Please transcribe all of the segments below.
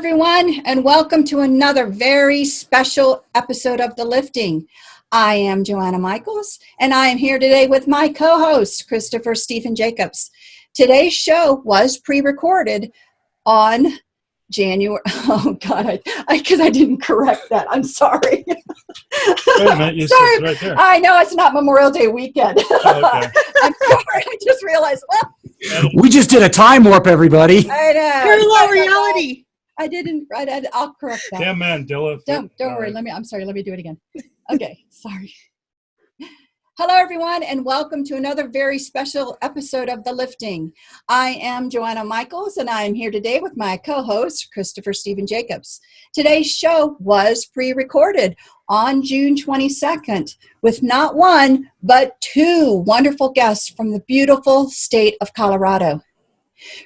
everyone, and welcome to another very special episode of The Lifting. I am Joanna Michaels, and I am here today with my co-host, Christopher Stephen Jacobs. Today's show was pre-recorded on January, because I didn't correct that. I'm sorry. Wait a minute, you said it's right there. I know it's not Memorial Day weekend. Oh, okay. I'm sorry, I just realized, We just did a time warp, everybody. I know. Parallel reality. I didn't write it. I'll correct that. Yeah, man, Dilla. Don't worry. I'm sorry. Let me do it again. Okay. Sorry. Hello, everyone, and welcome to another very special episode of The Lifting. I am Joanna Michaels, and I am here today with my co-host, Christopher Stephen Jacobs. Today's show was pre-recorded on June 22nd with not one, but two wonderful guests from the beautiful state of Colorado.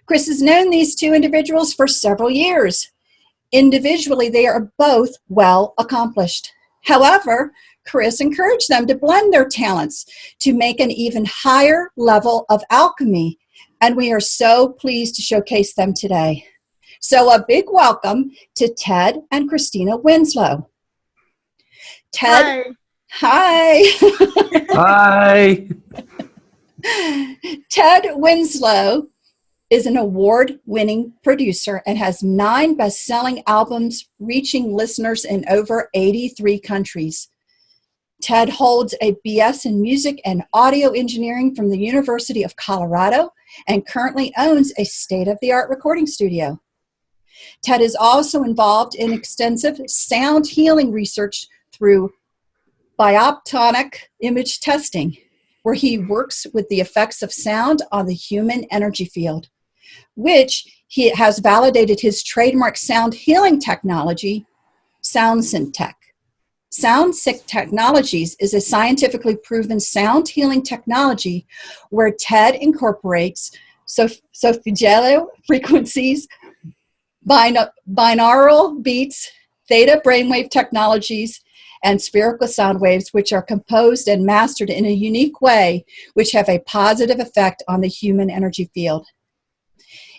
Chris has known these two individuals for several years. Individually, they are both well accomplished. However, Chris encouraged them to blend their talents to make an even higher level of alchemy, and we are so pleased to showcase them today. So a big welcome to Ted and Christina Winslow. Ted, hi. Hi. Ted Winslow is an award-winning producer and has 9 best-selling albums reaching listeners in over 83 countries. Ted holds a BS in Music and Audio Engineering from the University of Colorado and currently owns a state-of-the-art recording studio. Ted is also involved in extensive sound healing research through bioptonic image testing, where he works with the effects of sound on the human energy field, which he has validated his trademark sound healing technology, SoundSynTech. SoundSync Technologies is a scientifically proven sound healing technology where Ted incorporates solfeggio frequencies, binaural beats, theta brainwave technologies, and spherical sound waves, which are composed and mastered in a unique way, which have a positive effect on the human energy field.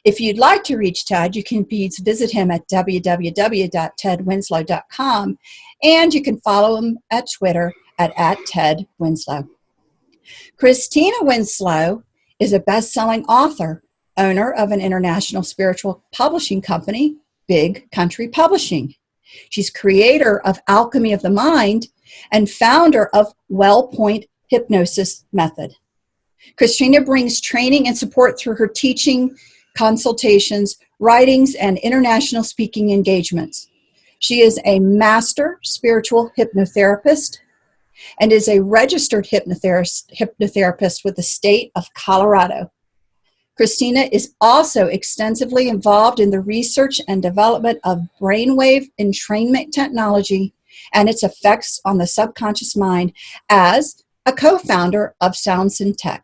If you'd like to reach Ted, you can please visit him at www.tedwinslow.com, and you can follow him at Twitter at @TedWinslow. Christina Winslow is a best-selling author, owner of an international spiritual publishing company, Big Country Publishing. She's creator of Alchemy of the Mind and founder of WellPoint Hypnosis Method. Christina brings training and support through her teaching, consultations, writings, and international speaking engagements. She is a master spiritual hypnotherapist and is a registered hypnotherapist with the state of Colorado. Christina is also extensively involved in the research and development of brainwave entrainment technology and its effects on the subconscious mind as a co-founder of SoundSynTech.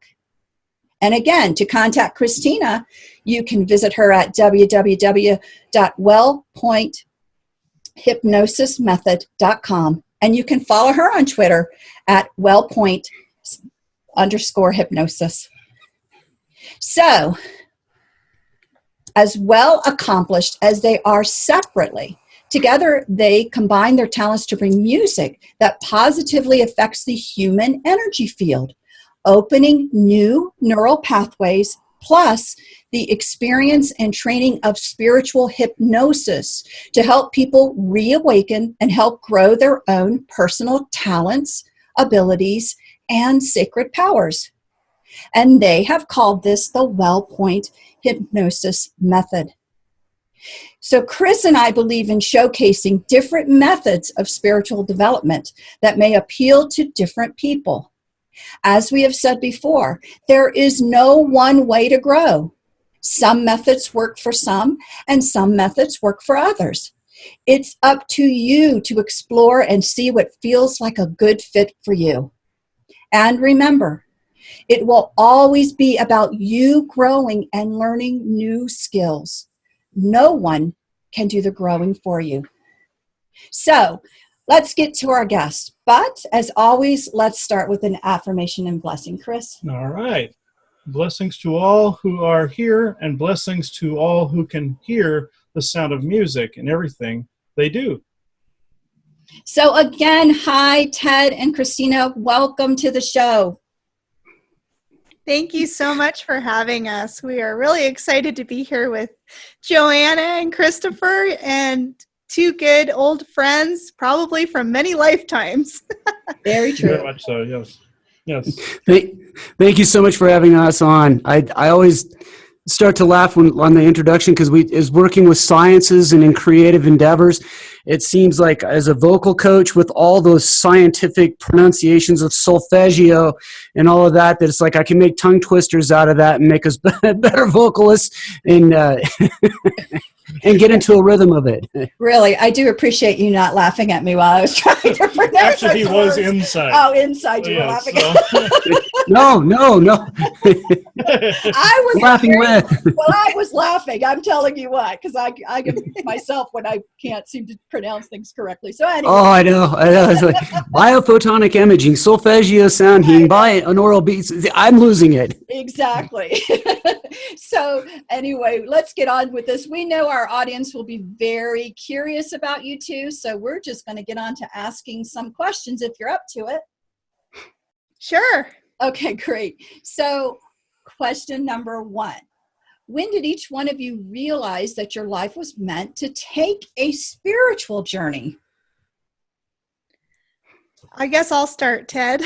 And again, to contact Christina, you can visit her at www.wellpointhypnosismethod.com, and you can follow her on Twitter at wellpoint_hypnosis. So, as well accomplished as they are separately, together they combine their talents to bring music that positively affects the human energy field, opening new neural pathways, plus the experience and training of spiritual hypnosis to help people reawaken and help grow their own personal talents, abilities, and sacred powers. And they have called this the WellPoint Hypnosis Method. So Chris and I believe in showcasing different methods of spiritual development that may appeal to different people. As we have said before, there is no one way to grow. Some methods work for some, and some methods work for others. It's up to you to explore and see what feels like a good fit for you. And remember, it will always be about you growing and learning new skills. No one can do the growing for you. So, let's get to our guest. But, as always, let's start with an affirmation and blessing. Chris? All right. Blessings to all who are here and blessings to all who can hear the sound of music and everything they do. So again, hi, Ted and Christina. Welcome to the show. Thank you so much for having us. We are really excited to be here with Joanna and Christopher, and two good old friends, probably from many lifetimes. Very true. Very much so, yes. Yes. Thank you so much for having us on. I always start to laugh on the introduction because is working with sciences and in creative endeavors. It seems like as a vocal coach with all those scientific pronunciations of solfeggio and all of that, that it's like I can make tongue twisters out of that and make us better vocalists and and get into a rhythm of it. Really, I do appreciate you not laughing at me while I was trying to pronounce Actually, he those was words. inside. Oh, inside you were laughing at No. I was Laughing with. Well, I was laughing. I'm telling you what, because I get myself when I can't seem to pronounce things correctly. So anyway. Oh, I know. It's like biophotonic imaging, solfeggio sound healing, binaural beats. I'm losing it. Exactly. So anyway, let's get on with this. We know our audience will be very curious about you two, so we're just going to get on to asking some questions if you're up to it. Sure. Okay, great. So question number one. When did each one of you realize that your life was meant to take a spiritual journey? I guess I'll start, Ted.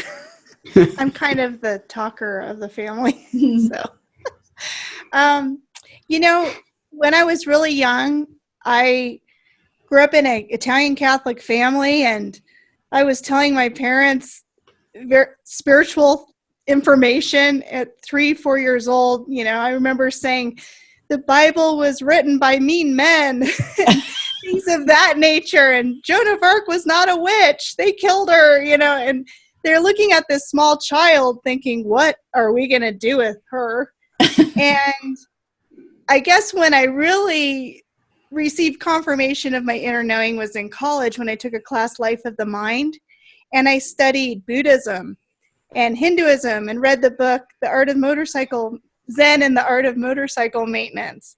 I'm kind of the talker of the family. So, when I was really young, I grew up in an Italian Catholic family, and I was telling my parents spiritual information at 3-4 years old. I remember saying the Bible was written by mean men, things of that nature, and Joan of Arc was not a witch. They killed her, and they're looking at this small child thinking, what are we going to do with her? And I guess when I really received confirmation of my inner knowing was in college when I took a class, Life of the Mind, and I studied Buddhism and Hinduism and read the book, Zen and the Art of Motorcycle Maintenance.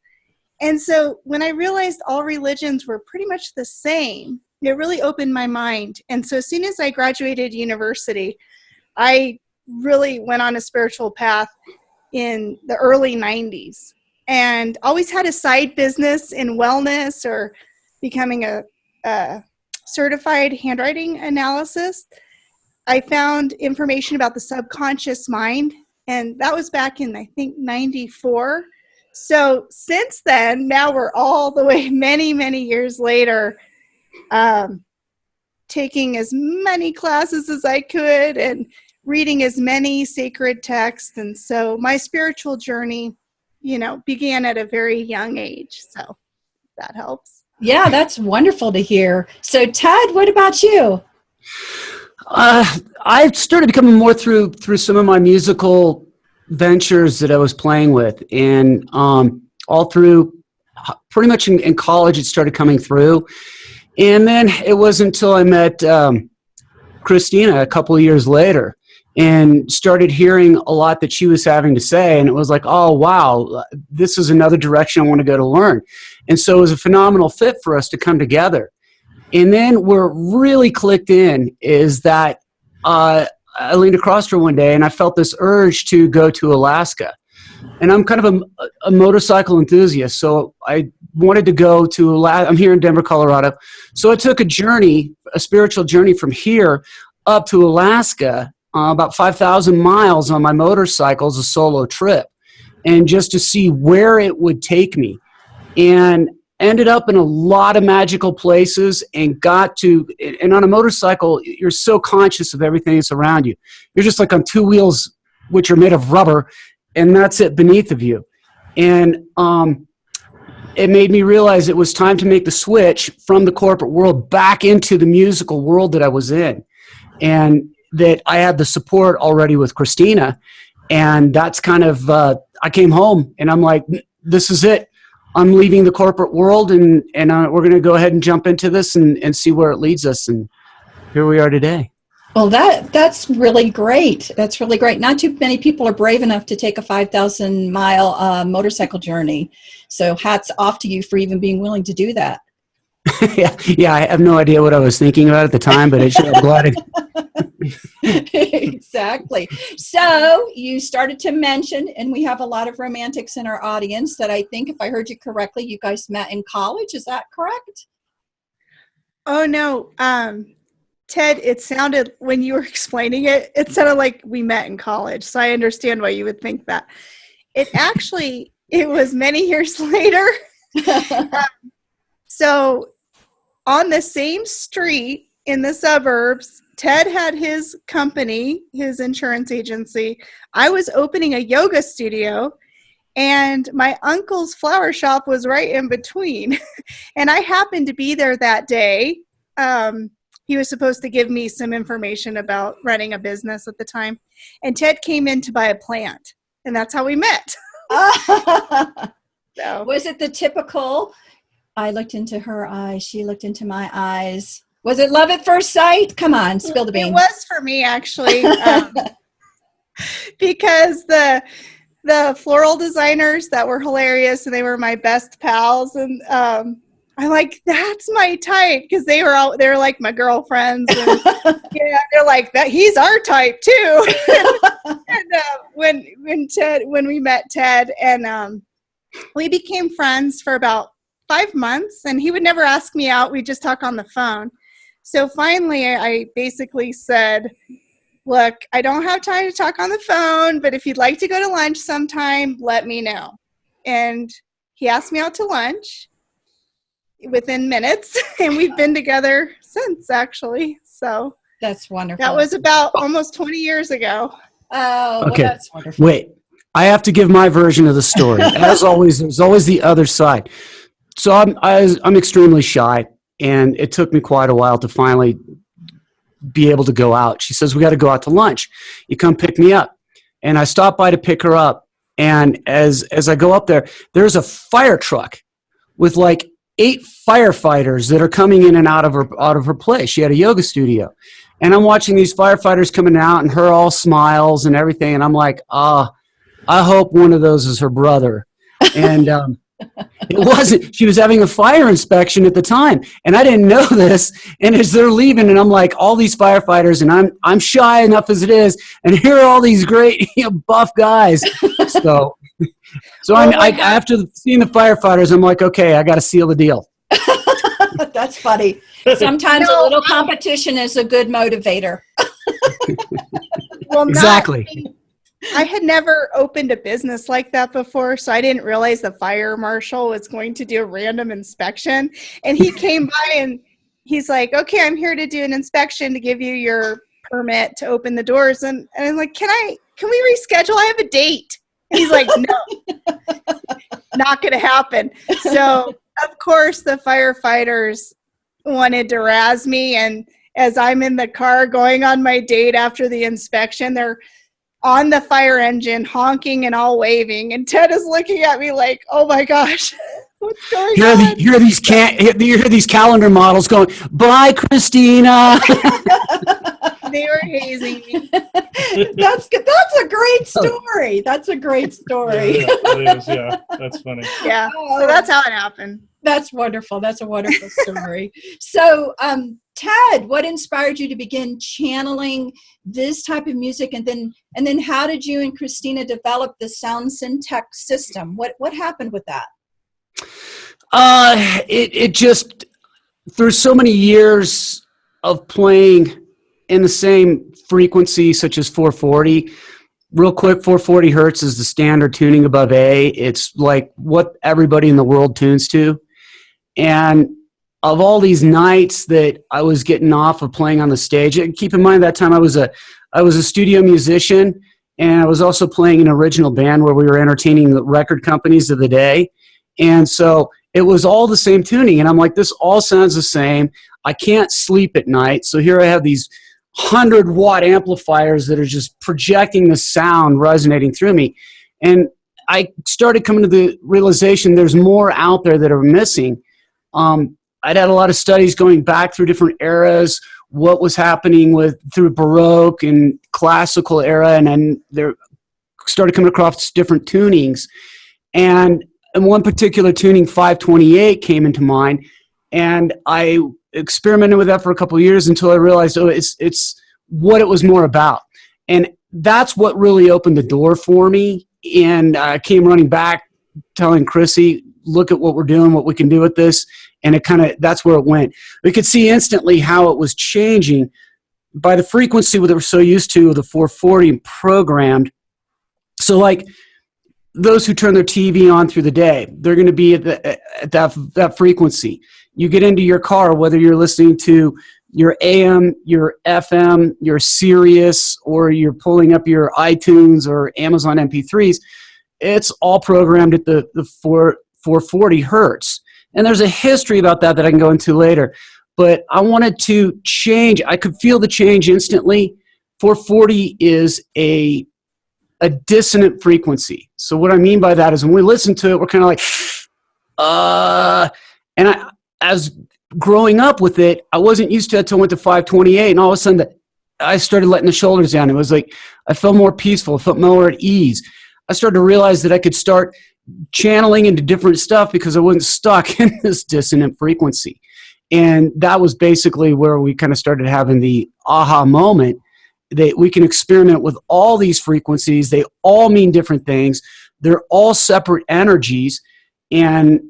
And so when I realized all religions were pretty much the same, it really opened my mind. And so as soon as I graduated university, I really went on a spiritual path in the early 90s and always had a side business in wellness or becoming a certified handwriting analyst. I found information about the subconscious mind, and that was back in, I think, 94. So since then, now we're all the way many, many years later, taking as many classes as I could and reading as many sacred texts. And so my spiritual journey, began at a very young age. So that helps. Yeah, that's wonderful to hear. So Ted, what about you? I started becoming more through some of my musical ventures that I was playing with, and all through pretty much in college it started coming through. And then it wasn't until I met Christina a couple of years later and started hearing a lot that she was having to say, and it was like, oh wow, this is another direction I want to go to learn. And so it was a phenomenal fit for us to come together. And then where it really clicked in is that I leaned across her one day and I felt this urge to go to Alaska. And I'm kind of a motorcycle enthusiast, so I wanted to go to Alaska. I'm here in Denver, Colorado. So I took a spiritual journey from here up to Alaska, about 5,000 miles on my motorcycle as a solo trip, and just to see where it would take me. And ended up in a lot of magical places and and on a motorcycle, you're so conscious of everything that's around you. You're just like on two wheels, which are made of rubber, and that's it beneath of you. And it made me realize it was time to make the switch from the corporate world back into the musical world that I was in. And that I had the support already with Christina. And that's kind of, I came home and I'm like, this is it. I'm leaving the corporate world, and we're going to go ahead and jump into this and see where it leads us. And here we are today. Well, that's really great. That's really great. Not too many people are brave enough to take a 5,000-mile motorcycle journey. So hats off to you for even being willing to do that. Yeah, I have no idea what I was thinking about at the time, but I'm glad Exactly. So you started to mention, and we have a lot of romantics in our audience, that I think, if I heard you correctly, you guys met in college. Is that correct? Oh no, Ted, it sounded, when you were explaining it, it sounded like we met in college. So I understand why you would think that. It was many years later. So on the same street in the suburbs, Ted had his company, his insurance agency. I was opening a yoga studio, and my uncle's flower shop was right in between. And I happened to be there that day. He was supposed to give me some information about running a business at the time. And Ted came in to buy a plant, and that's how we met. So. Was it the typical, I looked into her eyes, she looked into my eyes? Was it love at first sight? Come on, spill the beans. It was for me, actually, because the floral designers that were hilarious, and they were my best pals, and I'm like, that's my type, because they're like my girlfriends, and yeah, they're like, that he's our type too. And when we met Ted, and we became friends for about 5 months, and he would never ask me out. We'd just talk on the phone. So finally, I basically said, look, I don't have time to talk on the phone, but if you'd like to go to lunch sometime, let me know. And he asked me out to lunch within minutes, and we've been together since, actually. So that's wonderful. That was about almost 20 years ago. Oh, okay. Well, that's wonderful. Wait, I have to give my version of the story. As always, there's always the other side. So I'm extremely shy, and it took me quite a while to finally be able to go out. She says, we got to go out to lunch. You come pick me up. And I stopped by to pick her up. And as I go up there, there's a fire truck with like 8 firefighters that are coming in and out of her place. She had a yoga studio. And I'm watching these firefighters coming out, and her all smiles and everything. And I'm like, I hope one of those is her brother. And it wasn't. She was having a fire inspection at the time, and I didn't know this. And as they're leaving, and I'm like, all these firefighters, and I'm shy enough as it is, and here are all these great buff guys. So after seeing the firefighters, I'm like, okay, I got to seal the deal. That's funny. Sometimes a little competition is a good motivator. Well, exactly. I had never opened a business like that before, so I didn't realize the fire marshal was going to do a random inspection. And he came by, and he's like, okay, I'm here to do an inspection to give you your permit to open the doors. And I'm like, can we reschedule? I have a date. And he's like, no, not going to happen. So, of course, the firefighters wanted to razz me. And as I'm in the car going on my date after the inspection, they're on the fire engine, honking and all waving. And Ted is looking at me like, oh my gosh, what's going on? You hear these calendar models going, bye, Christina. They were hazing me. That's good. That's a great story. That's a great story. Yeah, it is. Yeah, that's funny. Yeah, so that's how it happened. That's wonderful. That's a wonderful story. So, Ted, what inspired you to begin channeling this type of music, and then how did you and Christina develop the Sound Syntech system? What happened with that? It just, through so many years of playing in the same frequency, such as 440. Real quick, 440 hertz is the standard tuning above A. It's like what everybody in the world tunes to. And of all these nights that I was getting off of playing on the stage, and keep in mind that time I was a studio musician, and I was also playing an original band where we were entertaining the record companies of the day. And so it was all the same tuning. And I'm like, this all sounds the same. I can't sleep at night. So here I have these 100-watt amplifiers that are just projecting the sound resonating through me. And I started coming to the realization there's more out there that are missing. I'd had a lot of studies going back through different eras what was happening through Baroque and classical era, and then there started coming across different tunings. And in one particular tuning, 528 came into mind, and I experimented with that for a couple of years until I realized, it's what it was more about. And that's what really opened the door for me. And I came running back telling Chrissy, look at what we're doing, what we can do with this. And that's where it went. We could see instantly how it was changing by the frequency that we're so used to, the 440 and programmed. So like those who turn their TV on through the day, they're going to be at that frequency. You get into your car, whether you're listening to your AM, your FM, your Sirius, or you're pulling up your iTunes or Amazon MP3s, it's all programmed at the 440 hertz. And there's a history about that I can go into later. But I wanted to change. I could feel the change instantly. 440 is a dissonant frequency. So what I mean by that is when we listen to it, we're kind of like, and as growing up with it, I wasn't used to it until I went to 528, and all of a sudden I started letting the shoulders down. It was like I felt more peaceful, I felt more at ease. I started to realize that I could start channeling into different stuff because I wasn't stuck in this dissonant frequency. And that was basically where we kind of started having the aha moment that we can experiment with all these frequencies. They all mean different things. They're all separate energies. And,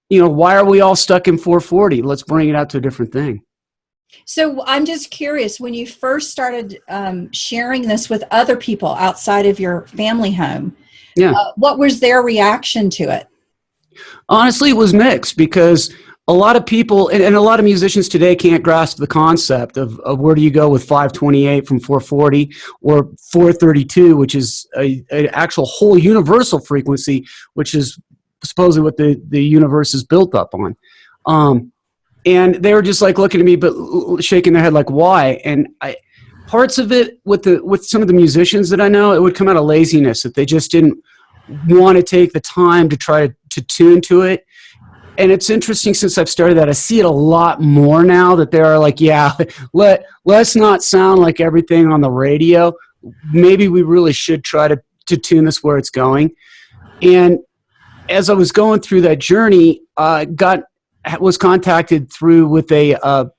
why are we all stuck in 440? Let's bring it out to a different thing. So I'm just curious, when you first started sharing this with other people outside of your family home, what was their reaction to it? Honestly, it was mixed because a lot of people and a lot of musicians today can't grasp the concept of where do you go with 528 from 440 or 432, which is an actual whole universal frequency, which is supposedly what the universe is built up on. And they were just like looking at me, but shaking their head like, why? And parts of it with some of the musicians that I know, it would come out of laziness, that they just didn't want to take the time to try to tune to it. And it's interesting, since I've started that, I see it a lot more now that they are like, let's not sound like everything on the radio. Maybe we really should try to tune this where it's going. And as I was going through that journey, was contacted with a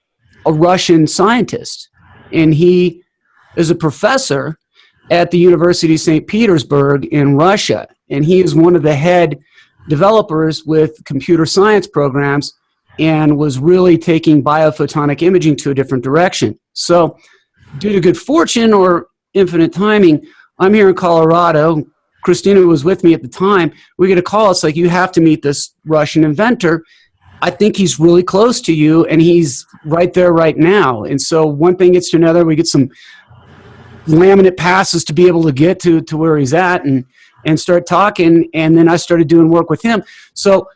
Russian scientist, and he is a professor at the University of St. Petersburg in Russia, and he is one of the head developers with computer science programs and was really taking biophotonic imaging to a different direction. So due to good fortune or infinite timing, I'm here in Colorado. Christina was with me at the time. We get a call. It's like, you have to meet this Russian inventor. I think he's really close to you, and he's right there right now. And so one thing gets to another. We get some laminate passes to be able to get to where he's at and start talking. And then I started doing work with him. So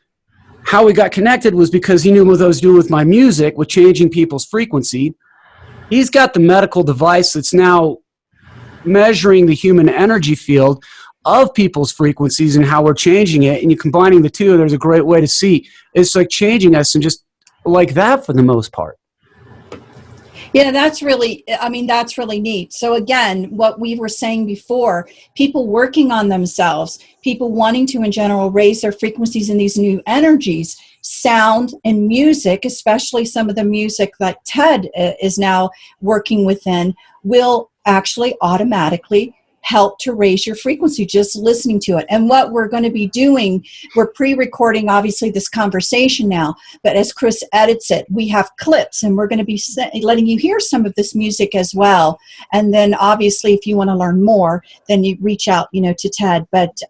how we got connected was because he knew what I was doing with my music, with changing people's frequency. He's got the medical device that's now measuring the human energy field of people's frequencies and how we're changing it. And you're combining the two, there's a great way to see. It's like changing us, and just like that for the most part. Yeah, that's really neat. So again, what we were saying before, people working on themselves, people wanting to, in general, raise their frequencies in these new energies, sound and music, especially some of the music that Ted is now working within, will actually automatically help to raise your frequency just listening to it. And what we're going to be doing, we're pre-recording obviously this conversation now, but as Chris edits it, we have clips, and we're going to be letting you hear some of this music as well. And then obviously if you want to learn more, then you reach out, to Ted. But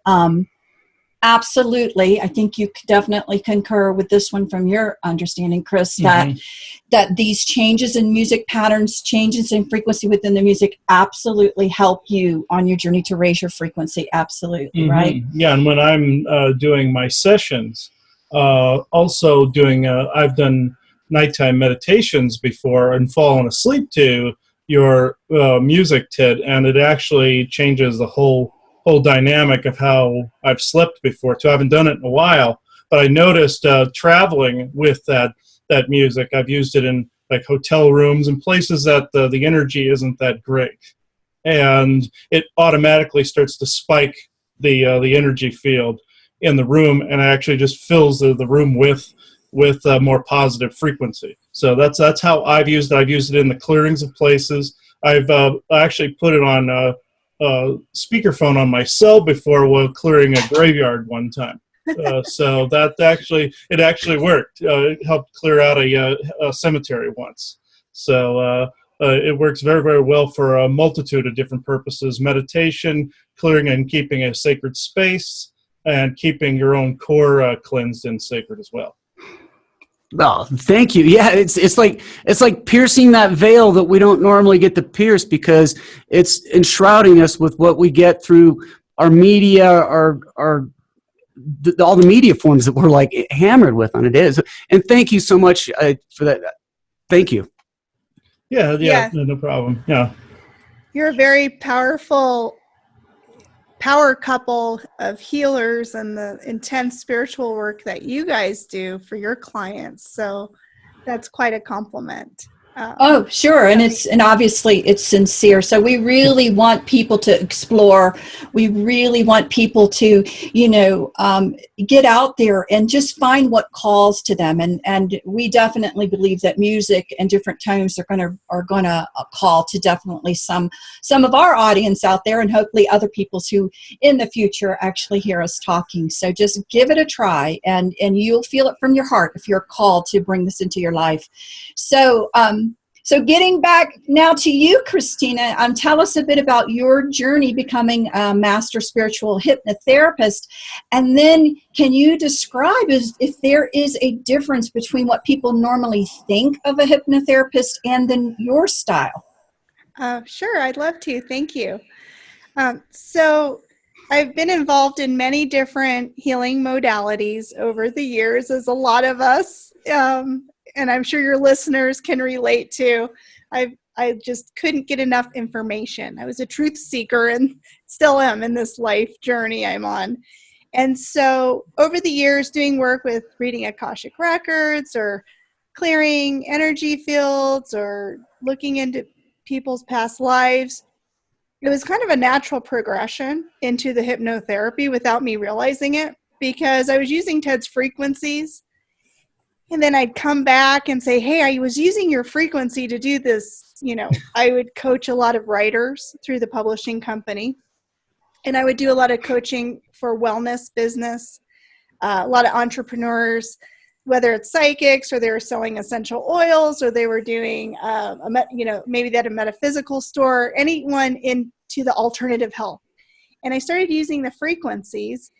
absolutely, I think you definitely concur with this one from your understanding, Chris, that these changes in music patterns, changes in frequency within the music absolutely help you on your journey to raise your frequency. Absolutely, right? Yeah, and when I'm doing my sessions, also doing, I've done nighttime meditations before and fallen asleep to your music, Ted, and it actually changes the whole dynamic of how I've slept before too. I haven't done it in a while, but I noticed traveling with that music. I've used it in like hotel rooms and places that the energy isn't that great. And it automatically starts to spike the energy field in the room, and it actually just fills the room with more positive frequency. So that's how I've used it. I've used it in the clearings of places. I've actually put it on speakerphone on my cell before while clearing a graveyard one time. So that actually worked. It helped clear out a cemetery once. So it works very, very well for a multitude of different purposes: meditation, clearing and keeping a sacred space, and keeping your own core cleansed and sacred as well. Oh, thank you. Yeah, it's like piercing that veil that we don't normally get to pierce, because it's enshrouding us with what we get through our media, all the media forms that we're like hammered with on it is. And thank you so much for that. Thank you. Yeah, no problem. Yeah. You're a very powerful power couple of healers and the intense spiritual work that you guys do for your clients. So that's quite a compliment. Oh, sure. And obviously it's sincere. So we really want people to explore. We really want people to, get out there and just find what calls to them. And we definitely believe that music and different tones are going to call to definitely some of our audience out there, and hopefully other people's who in the future actually hear us talking. So just give it a try, and you'll feel it from your heart if you're called to bring this into your life. So getting back now to you, Christina, tell us a bit about your journey becoming a master spiritual hypnotherapist. And then can you describe if there is a difference between what people normally think of a hypnotherapist and then your style? Sure, I'd love to. Thank you. So I've been involved in many different healing modalities over the years, as a lot of us. And I'm sure your listeners can relate to. I just couldn't get enough information. I was a truth seeker and still am in this life journey I'm on. And so over the years, doing work with reading Akashic records or clearing energy fields or looking into people's past lives, it was kind of a natural progression into the hypnotherapy without me realizing it, because I was using Ted's frequencies. And then I'd come back and say, hey, I was using your frequency to do this. I would coach a lot of writers through the publishing company. And I would do a lot of coaching for wellness business, a lot of entrepreneurs, whether it's psychics or they were selling essential oils or they were doing, maybe they had a metaphysical store, anyone into the alternative health. And I started using the frequencies.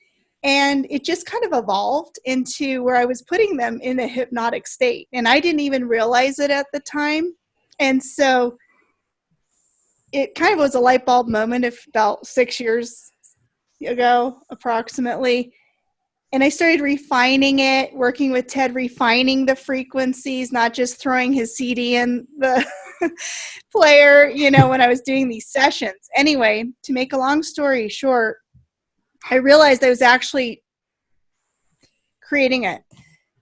And it just kind of evolved into where I was putting them in a hypnotic state. And I didn't even realize it at the time. And so it kind of was a light bulb moment about 6 years ago, approximately. And I started refining it, working with Ted, refining the frequencies, not just throwing his CD in the player, when I was doing these sessions. Anyway, to make a long story short, I realized I was actually creating an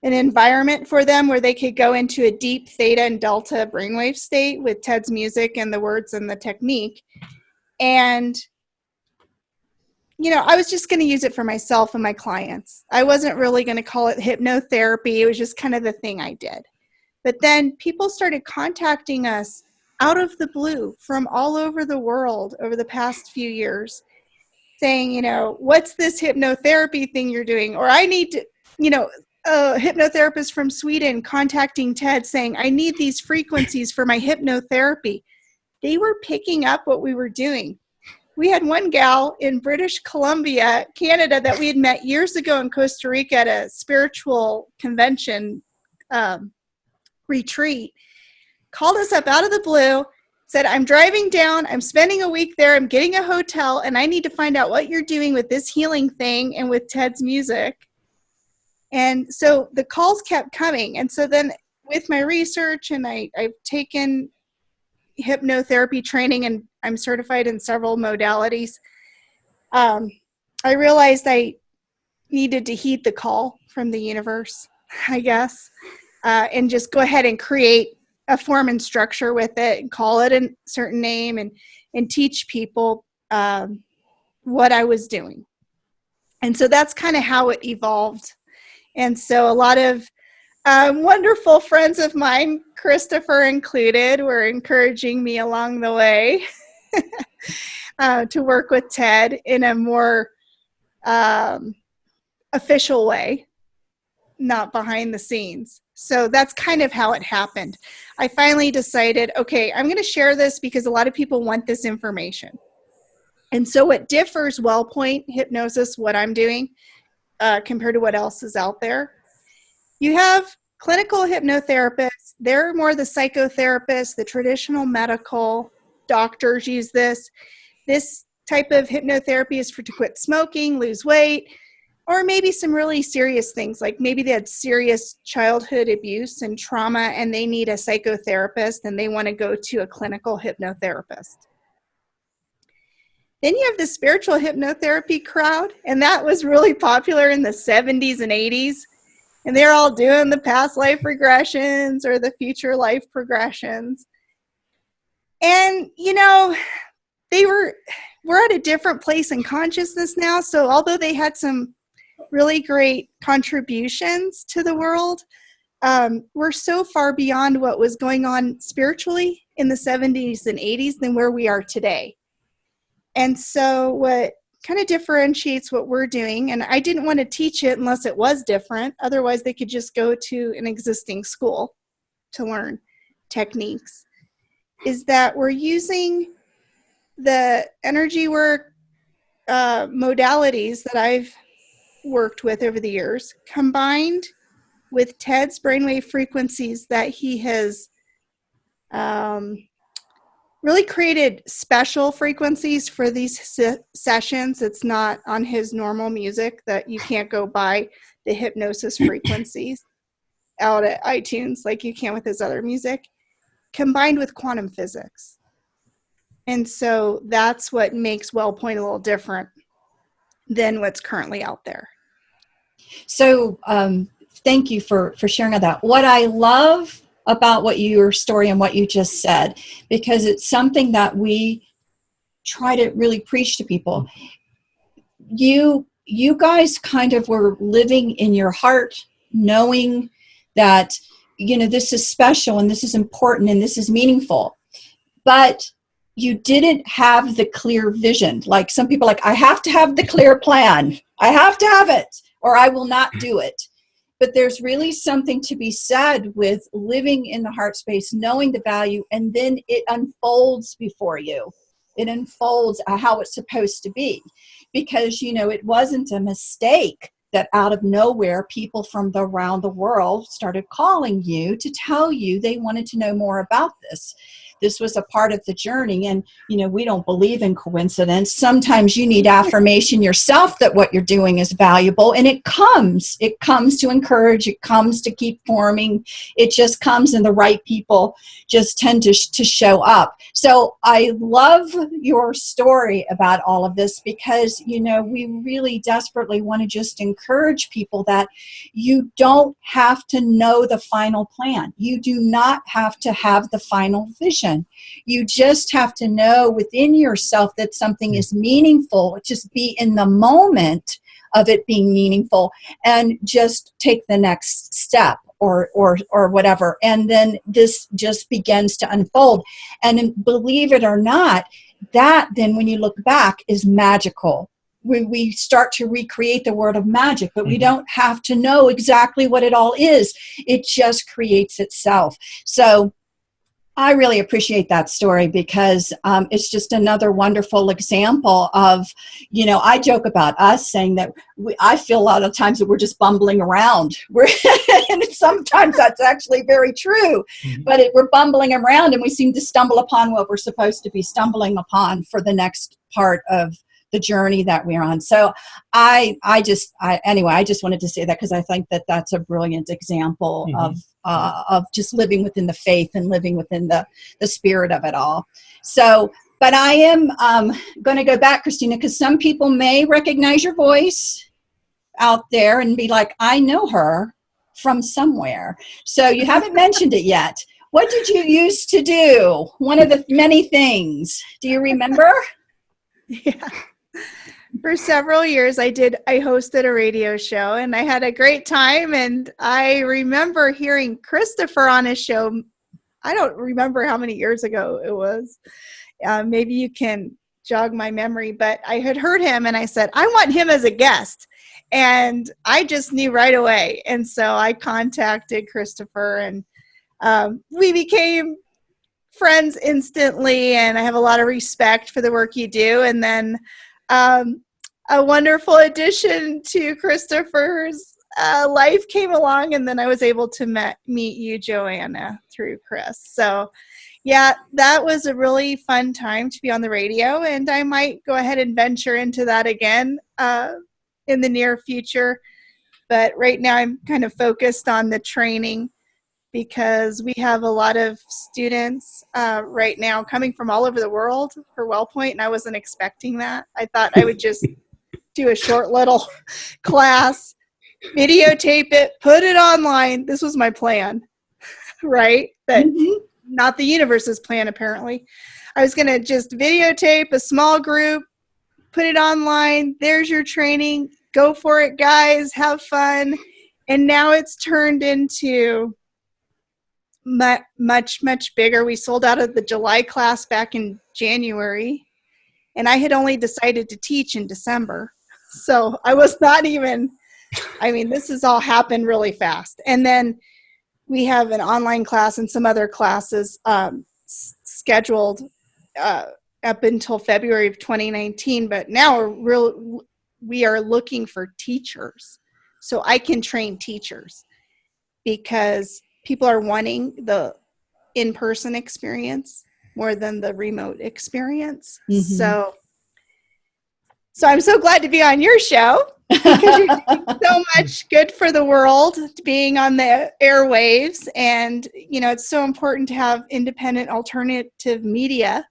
environment for them where they could go into a deep theta and delta brainwave state with Ted's music and the words and the technique. And, I was just going to use it for myself and my clients. I wasn't really going to call it hypnotherapy. It was just kind of the thing I did. But then people started contacting us out of the blue from all over the world over the past few years, saying, what's this hypnotherapy thing you're doing? Or I need to, a hypnotherapist from Sweden contacting Ted saying, I need these frequencies for my hypnotherapy. They were picking up what we were doing. We had one gal in British Columbia, Canada, that we had met years ago in Costa Rica at a spiritual convention retreat, called us up out of the blue, said, I'm driving down, I'm spending a week there, I'm getting a hotel, and I need to find out what you're doing with this healing thing and with Ted's music. And so the calls kept coming. And so then with my research, and I've taken hypnotherapy training, and I'm certified in several modalities, I realized I needed to heed the call from the universe, I guess, and just go ahead and create a form and structure with it and call it a certain name and teach people what I was doing. And so that's kind of how it evolved. And so a lot of wonderful friends of mine, Christopher included, were encouraging me along the way to work with Ted in a more official way, not behind the scenes. So that's kind of how it happened. I finally decided, okay, I'm going to share this because a lot of people want this information. And so what differs WellPoint hypnosis, what I'm doing, compared to what else is out there. You have clinical hypnotherapists. They're more the psychotherapists, the traditional medical doctors use this. This type of hypnotherapy is to quit smoking, lose weight, or maybe some really serious things, like maybe they had serious childhood abuse and trauma and they need a psychotherapist and they want to go to a clinical hypnotherapist. Then you have the spiritual hypnotherapy crowd, and that was really popular in the 70s and 80s. And they're all doing the past life regressions or the future life progressions. And, you know, we're at a different place in consciousness now. So although they had some really great contributions to the world, we're so far beyond what was going on spiritually in the 70s and 80s than where we are today. And so what kind of differentiates what we're doing, and I didn't want to teach it unless it was different. Otherwise, they could just go to an existing school to learn techniques, is that we're using the energy work modalities that I've worked with over the years, combined with Ted's brainwave frequencies that he has really created special frequencies for these sessions. It's not on his normal music that you can't go buy the hypnosis frequencies out at iTunes like you can with his other music, combined with quantum physics. And so that's what makes WellPoint a little different than what's currently out there. So thank you for sharing all that. What I love about your story and what you just said, because it's something that we try to really preach to people. You guys kind of were living in your heart, knowing that, you know, this is special and this is important and this is meaningful, but you didn't have the clear vision. Like some people, like, I have to have the clear plan. I have to have it, or I will not do it. But there's really something to be said with living in the heart space, knowing the value, and then it unfolds before you. It unfolds how it's supposed to be. Because, you know, it wasn't a mistake that out of nowhere, people from around the world started calling you to tell you they wanted to know more about this. This was a part of the journey. And, you know, we don't believe in coincidence. Sometimes you need affirmation yourself that what you're doing is valuable. And it comes to encourage. It comes to keep forming. It just comes, and the right people just tend to show up. So I love your story about all of this because, you know, we really desperately want to just encourage people that you don't have to know the final plan. You do not have to have the final vision. You just have to know within yourself that something is meaningful. Just be in the moment of it being meaningful and just take the next step or whatever. And then this just begins to unfold. And believe it or not, that then when you look back is magical. We start to recreate the world of magic, but we don't have to know exactly what it all is. It just creates itself. So I really appreciate that story because it's just another wonderful example of, you know, I joke about us saying that I feel a lot of times that we're just bumbling around. And sometimes that's actually very true, but we're bumbling around and we seem to stumble upon what we're supposed to be stumbling upon for the next part of the journey that we're on. So I just wanted to say that because I think that that's a brilliant example of just living within the faith and living within the spirit of it all. So, but I am going to go back, Christina, because some people may recognize your voice out there and be like, I know her from somewhere. So you haven't mentioned it yet. What did you used to do? One of the many things. Do you remember? Yeah. For several years, I hosted a radio show, and I had a great time. And I remember hearing Christopher on his show. I don't remember how many years ago it was. Maybe you can jog my memory, but I had heard him, and I said, I want him as a guest. And I just knew right away. And so I contacted Christopher, and we became friends instantly, and I have a lot of respect for the work you do. And then a wonderful addition to Christopher's life came along, and then I was able to meet you, Joanna, through Chris. So yeah, that was a really fun time to be on the radio, and I might go ahead and venture into that again in the near future. But right now I'm kind of focused on the training, because we have a lot of students right now coming from all over the world for WellPoint, and I wasn't expecting that. I thought I would just do a short little class, videotape it, put it online. This was my plan, right? But not the universe's plan, apparently. I was going to just videotape a small group, put it online. There's your training. Go for it, guys. Have fun. And now it's turned into much bigger. We sold out of the July class back in January, and I had only decided to teach in December, so I was not even, this has all happened really fast. And then we have an online class and some other classes scheduled up until February of 2019, but now we are looking for teachers, so I can train teachers, because people are wanting the in-person experience more than the remote experience. So I'm so glad to be on your show, because you're doing so much good for the world, being on the airwaves. And, it's so important to have independent alternative media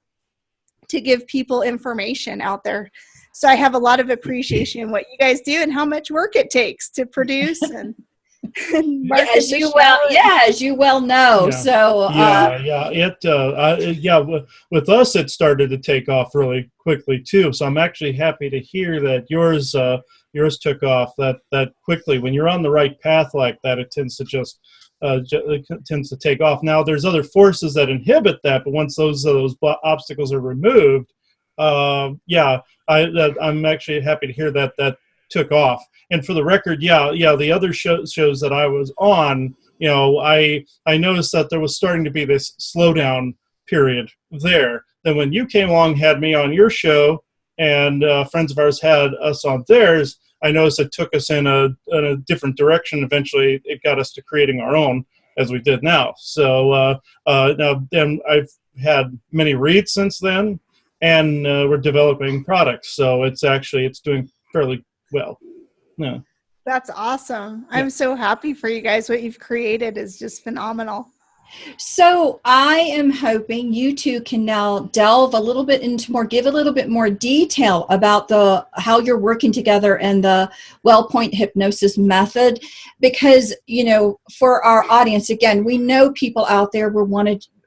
to give people information out there. So I have a lot of appreciation in what you guys do and how much work it takes to produce and as you well know. Yeah. So with us it started to take off really quickly too. So I'm actually happy to hear that yours took off that quickly. When you're on the right path like that, it tends to take off. Now there's other forces that inhibit that, but once those obstacles are removed, I'm actually happy to hear that took off. And for the record, the other shows that I was on, I noticed that there was starting to be this slowdown period there. Then when you came along, had me on your show, and friends of ours had us on theirs, I noticed it took us in a different direction. Eventually, it got us to creating our own, as we did now. So now then I've had many reads since then, and we're developing products. So it's doing fairly well. Yeah. That's awesome. I'm so happy for you guys. What you've created is just phenomenal. So I am hoping you two can now delve a little bit give a little bit more detail about how you're working together and the WellPoint hypnosis method, because, for our audience, again, we know people out there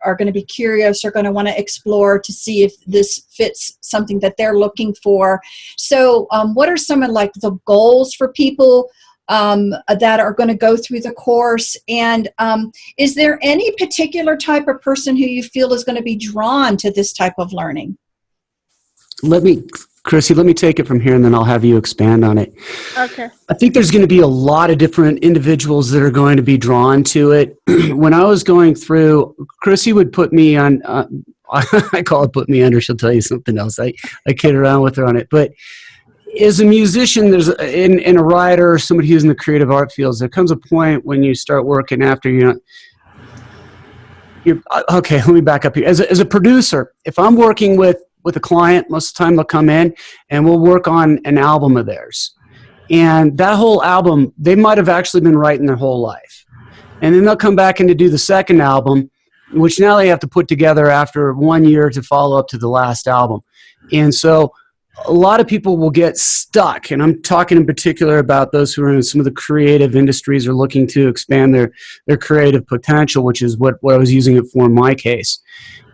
are going to be curious, are going to want to explore to see if this fits something that they're looking for. So what are some of the goals for people that are going to go through the course? And is there any particular type of person who you feel is going to be drawn to this type of learning? Chrissy, let me take it from here, and then I'll have you expand on it. Okay. I think there's going to be a lot of different individuals that are going to be drawn to it. When I was going through, Chrissy would put me on, I call it put me under, she'll tell you something else. I kid around with her on it. But as a musician, in a writer, or somebody who's in the creative art fields, there comes a point when you start working after okay, let me back up here. As a producer, if I'm working with a client, most of the time they'll come in and we'll work on an album of theirs. And that whole album, they might have actually been writing their whole life. And then they'll come back in to do the second album, which now they have to put together after 1 year to follow up to the last album. And so a lot of people will get stuck, and I'm talking in particular about those who are in some of the creative industries or looking to expand their creative potential, which is what I was using it for in my case.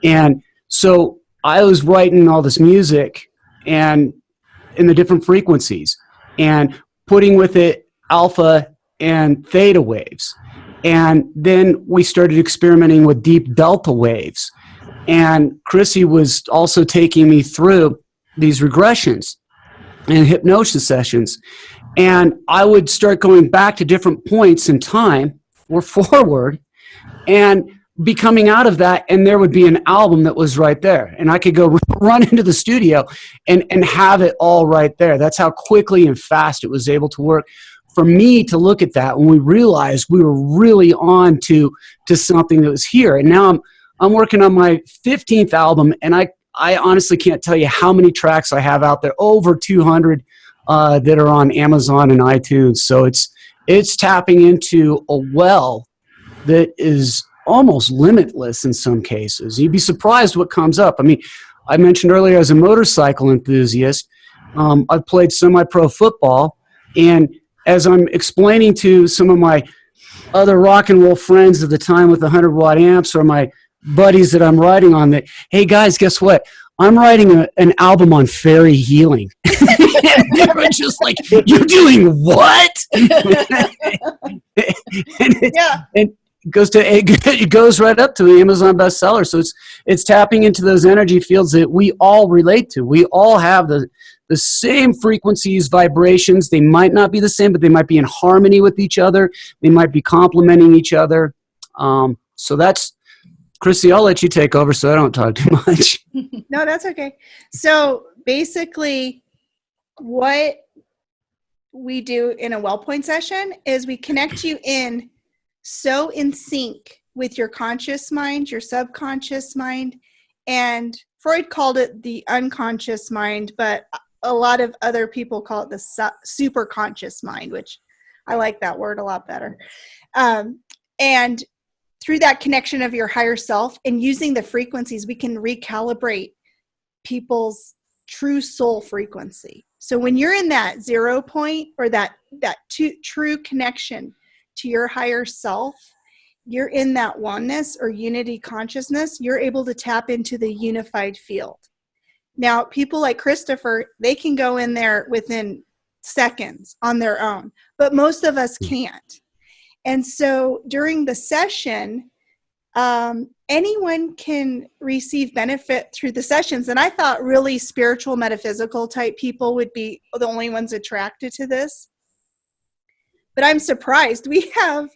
And so I was writing all this music and in the different frequencies and putting with it alpha and theta waves. And then we started experimenting with deep delta waves. And Chrissy was also taking me through these regressions and hypnosis sessions. And I would start going back to different points in time or forward and be coming out of that, and there would be an album that was right there. And I could go run into the studio and have it all right there. That's how quickly and fast it was able to work. For me to look at that when we realized we were really on to something that was here. And now I'm working on my 15th album, and I honestly can't tell you how many tracks I have out there, over 200 that are on Amazon and iTunes. So it's tapping into a well that is almost limitless in some cases. You'd be surprised what comes up. I mean, I mentioned earlier as a motorcycle enthusiast, I've played semi-pro football, and as I'm explaining to some of my other rock and roll friends at the time with the 100-watt amps, or my buddies that I'm writing on, that, hey guys, guess what? I'm writing an album on fairy healing. And they were just like, you're doing what? And it goes right up to the Amazon bestseller. So it's tapping into those energy fields that we all relate to. We all have the same frequencies, vibrations. They might not be the same, but they might be in harmony with each other. They might be complementing each other. So that's, Chrissy, I'll let you take over so I don't talk too much. No, that's okay. So basically what we do in a WellPoint session is we connect you in so in sync with your conscious mind, your subconscious mind, and Freud called it the unconscious mind, but a lot of other people call it the superconscious mind, which I like that word a lot better. And through that connection of your higher self and using the frequencies, we can recalibrate people's true soul frequency. So when you're in that 0 point, or that true connection to your higher self, you're in that oneness or unity consciousness, you're able to tap into the unified field. Now, people like Christopher, they can go in there within seconds on their own, but most of us can't. And so during the session, anyone can receive benefit through the sessions. And I thought really spiritual, metaphysical type people would be the only ones attracted to this. But I'm surprised. We have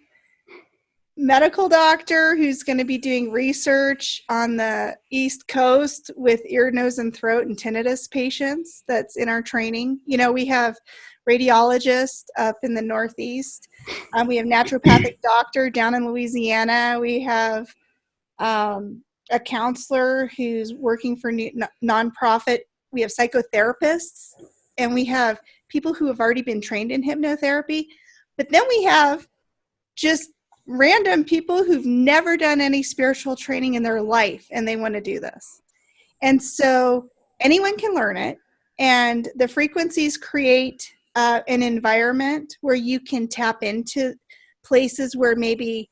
medical doctor who's going to be doing research on the East Coast with ear, nose, and throat and tinnitus patients that's in our training. You know, we have radiologist up in the Northeast. We have naturopathic doctor down in Louisiana. We have a counselor who's working for nonprofit. We have psychotherapists, and we have people who have already been trained in hypnotherapy. But then we have just random people who've never done any spiritual training in their life, and they want to do this. And so anyone can learn it, and the frequencies create an environment where you can tap into places where maybe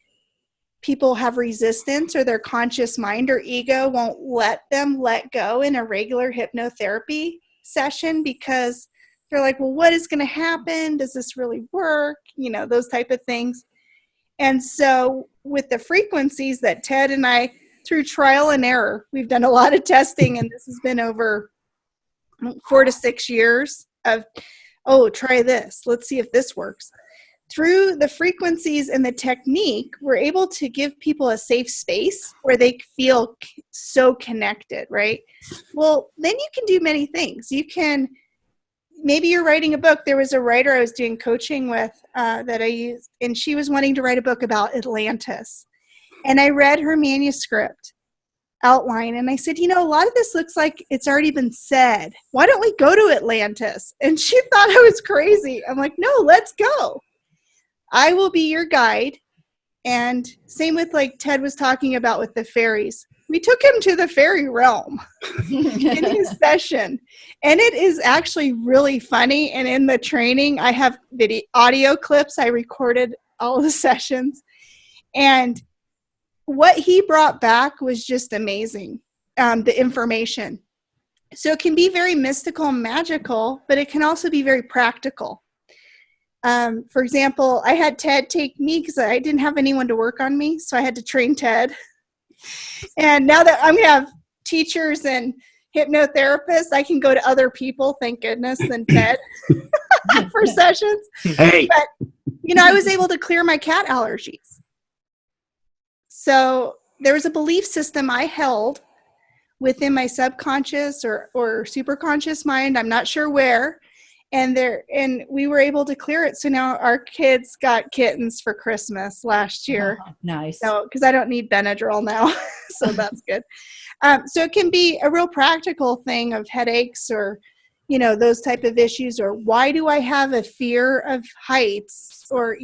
people have resistance, or their conscious mind or ego won't let them let go in a regular hypnotherapy session, because they're like, well, what is going to happen? Does this really work? You know, those type of things. And so with the frequencies that Ted and I, through trial and error, we've done a lot of testing, and this has been over 4 to 6 years of, oh, try this. Let's see if this works. Through the frequencies and the technique, we're able to give people a safe space where they feel so connected, right? Well, then you can do many things. You can, maybe you're writing a book. There was a writer I was doing coaching with that I used, and she was wanting to write a book about Atlantis. And I read her manuscript outline, and I said, you know, a lot of this looks like it's already been said. Why don't we go to Atlantis? And she thought I was crazy. I'm like, no, let's go. I will be your guide. And same with, like Ted was talking about with the fairies. we took him to the fairy realm in his session. And it is actually really funny. And in the training, I have audio clips. I recorded all the sessions. And what he brought back was just amazing, the information. So it can be very mystical and magical, but it can also be very practical. For example, I had Ted take me because I didn't have anyone to work on me, so I had to train Ted. And now that I'm going to have teachers and hypnotherapists, I can go to other people, thank goodness, than Ted for sessions. Hey. But, I was able to clear my cat allergies. So there was a belief system I held within my subconscious or superconscious mind, I'm not sure where, and we were able to clear it. So now our kids got kittens for Christmas last year. Oh, nice. So because I don't need Benadryl now, so that's good. So it can be a real practical thing of headaches or those type of issues, or why do I have a fear of heights, or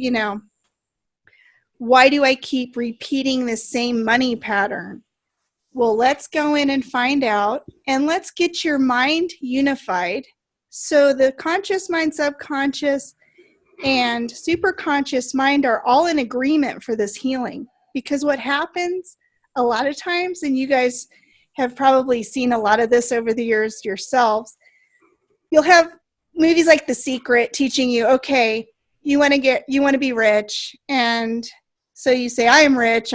why do I keep repeating the same money pattern? Well, let's go in and find out, and let's get your mind unified. So the conscious mind, subconscious, and superconscious mind are all in agreement for this healing. Because what happens a lot of times, and you guys have probably seen a lot of this over the years yourselves, you'll have movies like The Secret teaching you, okay, you want to be rich. And so you say, I am rich.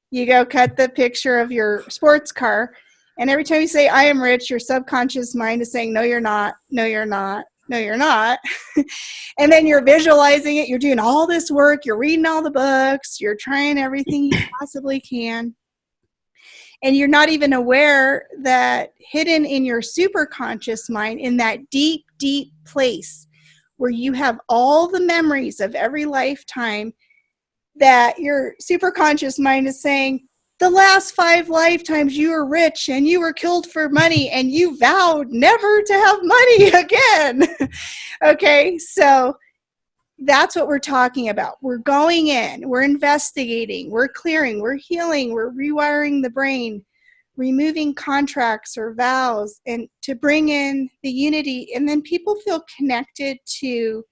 You go cut the picture of your sports car. And every time you say, I am rich, your subconscious mind is saying, no, you're not. No, you're not. No, you're not. And then you're visualizing it. You're doing all this work. You're reading all the books. You're trying everything you possibly can. And you're not even aware that hidden in your superconscious mind, in that deep, deep place where you have all the memories of every lifetime, that your superconscious mind is saying, the last 5 lifetimes you were rich and you were killed for money and you vowed never to have money again. Okay, so that's what we're talking about. We're going in, we're investigating, we're clearing, we're healing, we're rewiring the brain, removing contracts or vows, and to bring in the unity. And then people feel connected to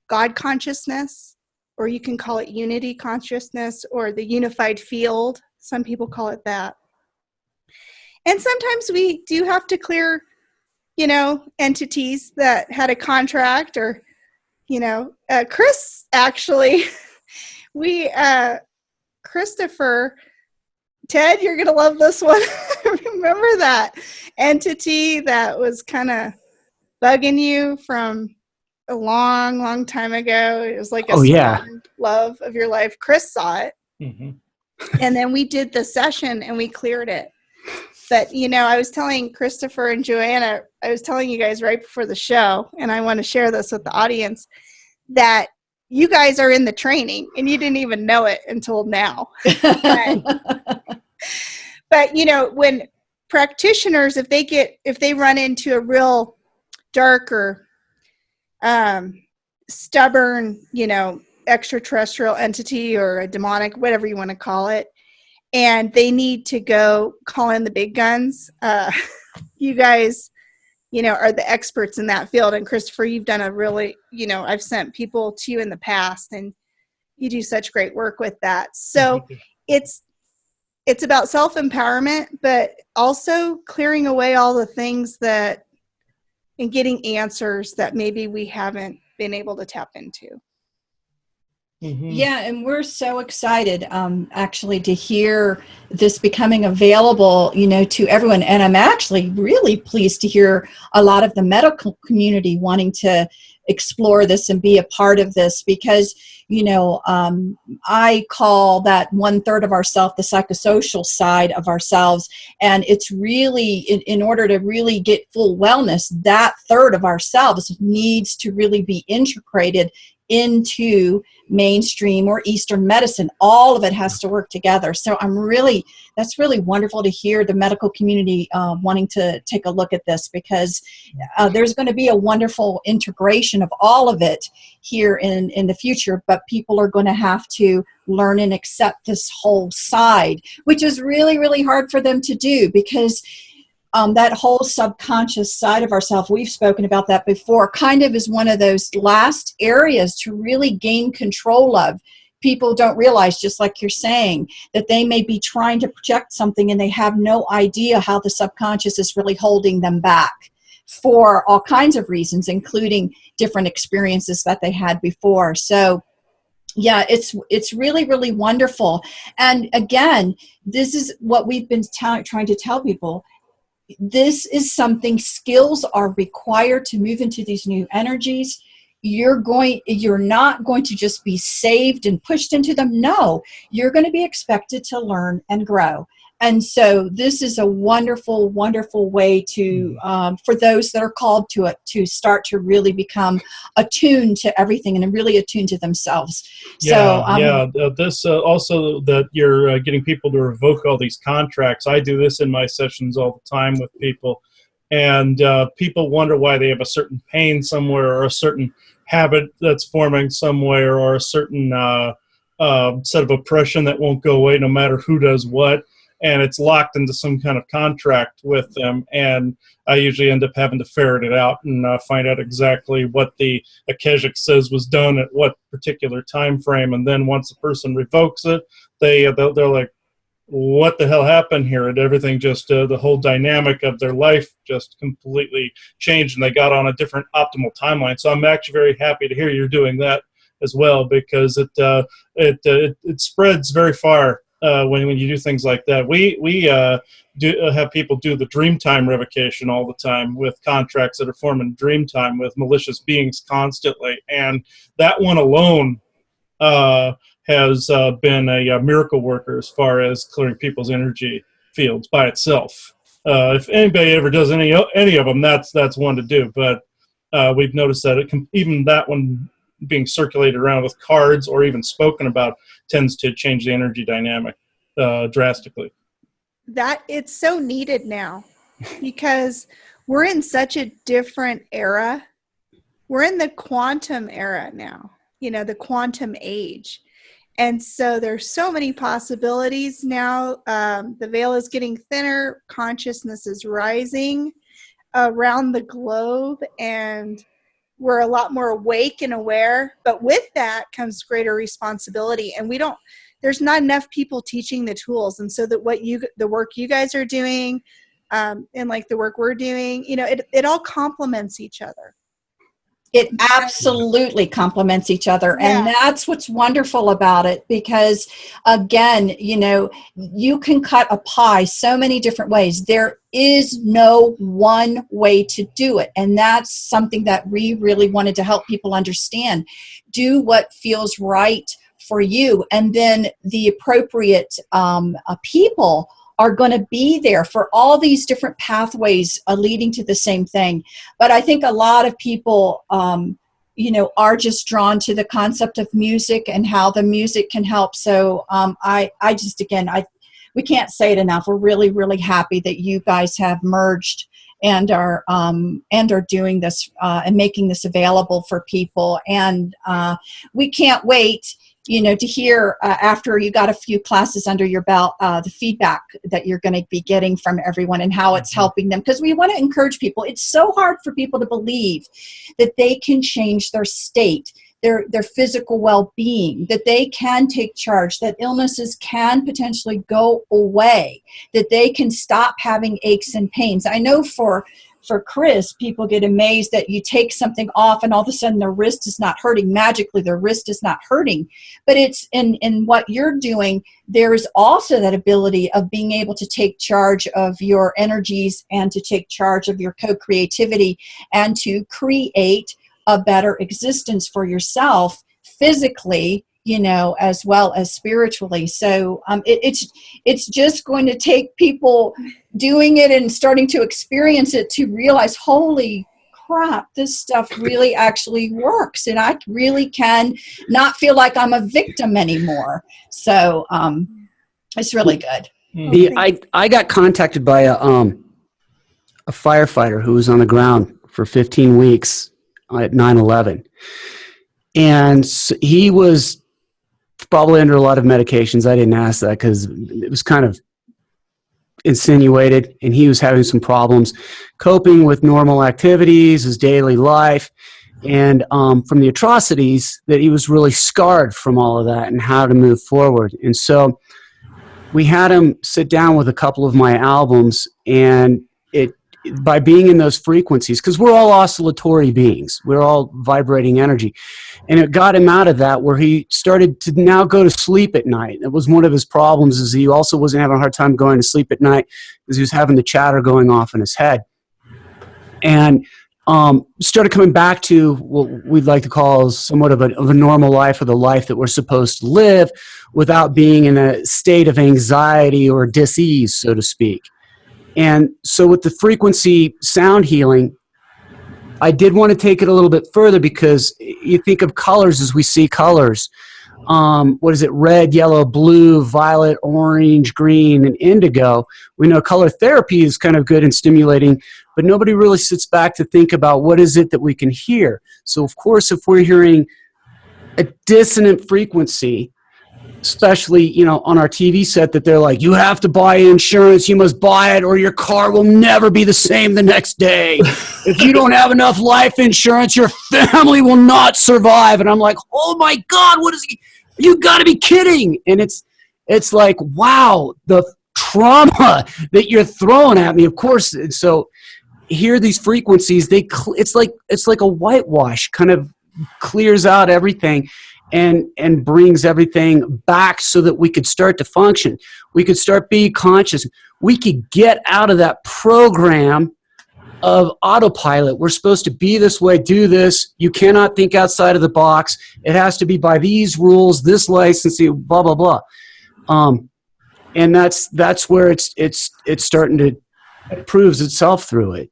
God consciousness, or you can call it unity consciousness, or the unified field. Some people call it that. And sometimes we do have to clear, entities that had a contract, or, Chris, actually, Christopher, Ted, you're going to love this one. Remember that entity that was kind of bugging you from a long, long time ago? It was like a love of your life. Chris saw it. Mm-hmm. And then we did the session and we cleared it. But, I was telling Christopher and Joanna, I was telling you guys right before the show, and I want to share this with the audience, that you guys are in the training and you didn't even know it until now. But when practitioners, if they run into a real dark or stubborn, extraterrestrial entity or a demonic, whatever you want to call it, and they need to go call in the big guns, you guys, are the experts in that field. And Christopher, you've done a really, I've sent people to you in the past, and you do such great work with that. So it's about self-empowerment, but also clearing away all the things and getting answers that maybe we haven't been able to tap into. Mm-hmm. Yeah, and we're so excited actually to hear this becoming available, to everyone. And I'm actually really pleased to hear a lot of the medical community wanting to explore this and be a part of this, because I call that 1/3 of ourself the psychosocial side of ourselves, and it's really in order to really get full wellness, that third of ourselves needs to really be integrated into mainstream or Eastern medicine. All of it has to work together. So that's really wonderful to hear the medical community wanting to take a look at this, because there's going to be a wonderful integration of all of it here in the future, but people are going to have to learn and accept this whole side, which is really, really hard for them to do, because that whole subconscious side of ourselves, we've spoken about that before, kind of is one of those last areas to really gain control of. People don't realize, just like you're saying, that they may be trying to project something and they have no idea how the subconscious is really holding them back for all kinds of reasons, including different experiences that they had before. So yeah, it's really, really wonderful. And again, this is what we've been trying to tell people. This is something, skills are required to move into these new energies. You're not going to just be saved and pushed into them. No, you're going to be expected to learn and grow. And so this is a wonderful, wonderful way to, for those that are called to it, to start to really become attuned to everything and really attuned to themselves. This also that you're getting people to revoke all these contracts. I do this in my sessions all the time with people, and people wonder why they have a certain pain somewhere, or a certain habit that's forming somewhere, or a certain set of oppression that won't go away no matter who does what. And it's locked into some kind of contract with them. And I usually end up having to ferret it out and find out exactly what the Akashic says was done at what particular time frame. And then once the person revokes it, they're like, what the hell happened here? And everything just, the whole dynamic of their life just completely changed, and they got on a different optimal timeline. So I'm actually very happy to hear you're doing that as well, because it spreads very far. When you do things like that, we do have people do the dream time revocation all the time with contracts that are forming dream time with malicious beings constantly, and that one alone has been a miracle worker as far as clearing people's energy fields by itself. If anybody ever does any of them, that's one to do. But we've noticed that even that one being circulated around with cards or even spoken about tends to change the energy dynamic drastically. That it's so needed now, because we're in such a different era. We're in the quantum era now, the quantum age. And so there's so many possibilities now. The veil is getting thinner. Consciousness is rising around the globe, and we're a lot more awake and aware, but with that comes greater responsibility. And there's not enough people teaching the tools. And so that the work you guys are doing, and like the work we're doing, it all complements each other. It absolutely complements each other. Yeah. And that's what's wonderful about it, because again, you can cut a pie so many different ways. There is no one way to do it. And that's something that we really wanted to help people understand. Do what feels right for you. And then the appropriate people are going to be there for all these different pathways leading to the same thing. But I think a lot of people, are just drawn to the concept of music and how the music can help. So we can't say it enough. We're really, really happy that you guys have merged and are doing this and making this available for people. And we can't wait to hear after you got a few classes under your belt, the feedback that you're going to be getting from everyone and how it's helping them. Because we want to encourage people. It's so hard for people to believe that they can change their state, their physical well-being, that they can take charge, that illnesses can potentially go away, that they can stop having aches and pains. I know for Chris, people get amazed that you take something off and all of a sudden their wrist is not hurting. Magically, their wrist is not hurting. But it's in what you're doing, there's also that ability of being able to take charge of your energies and to take charge of your co-creativity and to create a better existence for yourself physically, as well as spiritually. So it's just going to take people doing it and starting to experience it to realize, holy crap, this stuff really actually works. And I really can not feel like I'm a victim anymore. So it's really good. I got contacted by a firefighter who was on the ground for 15 weeks at 9/11. And he was probably under a lot of medications. I didn't ask that because it was kind of insinuated, and he was having some problems coping with normal activities, his daily life, and from the atrocities that he was really scarred from all of that and how to move forward. And so we had him sit down with a couple of my albums, and by being in those frequencies, because we're all oscillatory beings, we're all vibrating energy, and it got him out of that where he started to now go to sleep at night. It was one of his problems, is he also wasn't having a hard time going to sleep at night because he was having the chatter going off in his head, and started coming back to what we'd like to call somewhat of a normal life, or the life that we're supposed to live without being in a state of anxiety or dis-ease, so to speak. And so with the frequency sound healing, I did want to take it a little bit further, because you think of colors as we see colors. What is it? Red, yellow, blue, violet, orange, green, and indigo. We know color therapy is kind of good and stimulating, but nobody really sits back to think about what is it that we can hear. So of course, if we're hearing a dissonant frequency, especially, on our TV set, that they're like, you have to buy insurance, you must buy it, or your car will never be the same the next day. If you don't have enough life insurance, your family will not survive. And I'm like, oh my God, what is he? You got to be kidding. And it's like, wow, the trauma that you're throwing at me, of course. And so here, these frequencies, it's like a whitewash, kind of clears out everything and brings everything back so that we could start to function. We could start being conscious. We could get out of that program of autopilot. We're supposed to be this way, do this. You cannot think outside of the box. It has to be by these rules, this licensing, blah, blah, blah. And that's where it's starting to, it proves itself through it.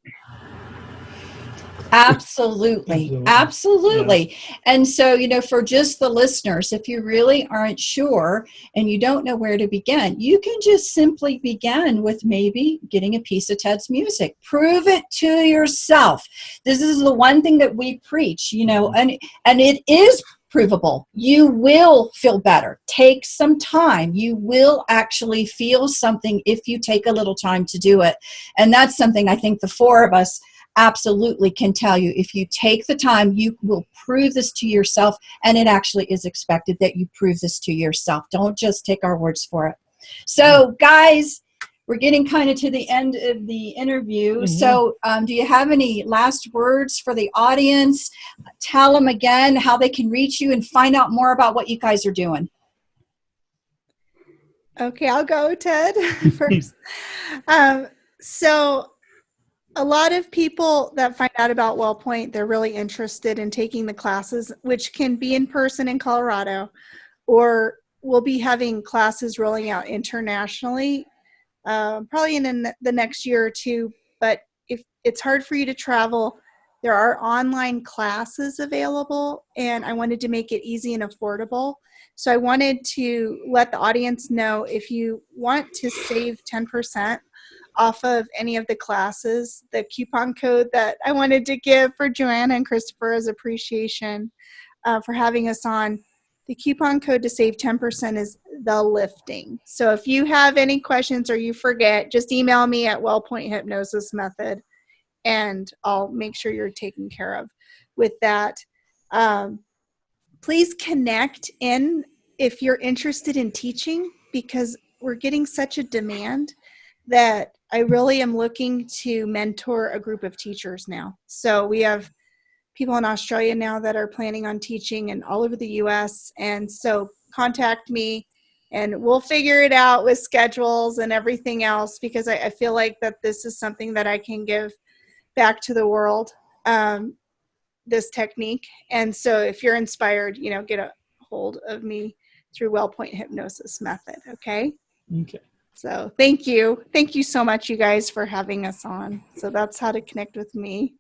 Absolutely. Absolutely. And so, for just the listeners, if you really aren't sure and you don't know where to begin, you can just simply begin with maybe getting a piece of Ted's music. Prove it to yourself. This is the one thing that we preach, and it is provable. You will feel better. Take some time. You will actually feel something if you take a little time to do it. And that's something I think the four of us absolutely can tell you. If you take the time, you will prove this to yourself, and it actually is expected that you prove this to yourself. Don't just take our words for it. So guys, we're getting kind of to the end of the interview. Mm-hmm. So do you have any last words for the audience? Tell them again how they can reach you and find out more about what you guys are doing. Okay, I'll go, Ted, first. So a lot of people that find out about WellPoint, they're really interested in taking the classes, which can be in person in Colorado, or we'll be having classes rolling out internationally, probably in the next year or two. But if it's hard for you to travel, there are online classes available, and I wanted to make it easy and affordable. So I wanted to let the audience know, if you want to save 10% off of any of the classes, the coupon code that I wanted to give for Joanna and Christopher as appreciation for having us on, the coupon code to save 10% is the lifting. So if you have any questions or you forget, just email me at WellPoint Hypnosis Method, and I'll make sure you're taken care of with that. Please connect in if you're interested in teaching, because we're getting such a demand that I really am looking to mentor a group of teachers now. So we have people in Australia now that are planning on teaching, and all over the US. And so contact me and we'll figure it out with schedules and everything else, because I feel like that this is something that I can give back to the world, this technique. And so if you're inspired, get a hold of me through WellPoint Hypnosis Method. Okay. So thank you. Thank you so much, you guys, for having us on. So that's how to connect with me.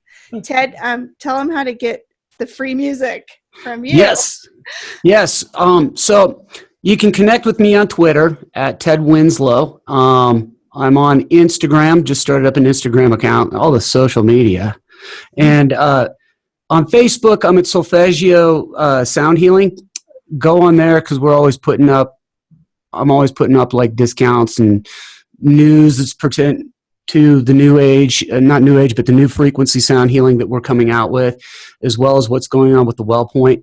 Ted, tell them how to get the free music from you. Yes. So you can connect with me on Twitter at Ted Winslow. I'm on Instagram, just started up an Instagram account, all the social media. And on Facebook, I'm at Solfeggio Sound Healing. Go on there because I'm always putting up like discounts and news that's pertinent to the new age, not new age, but the new frequency sound healing that we're coming out with, as well as what's going on with the WellPoint.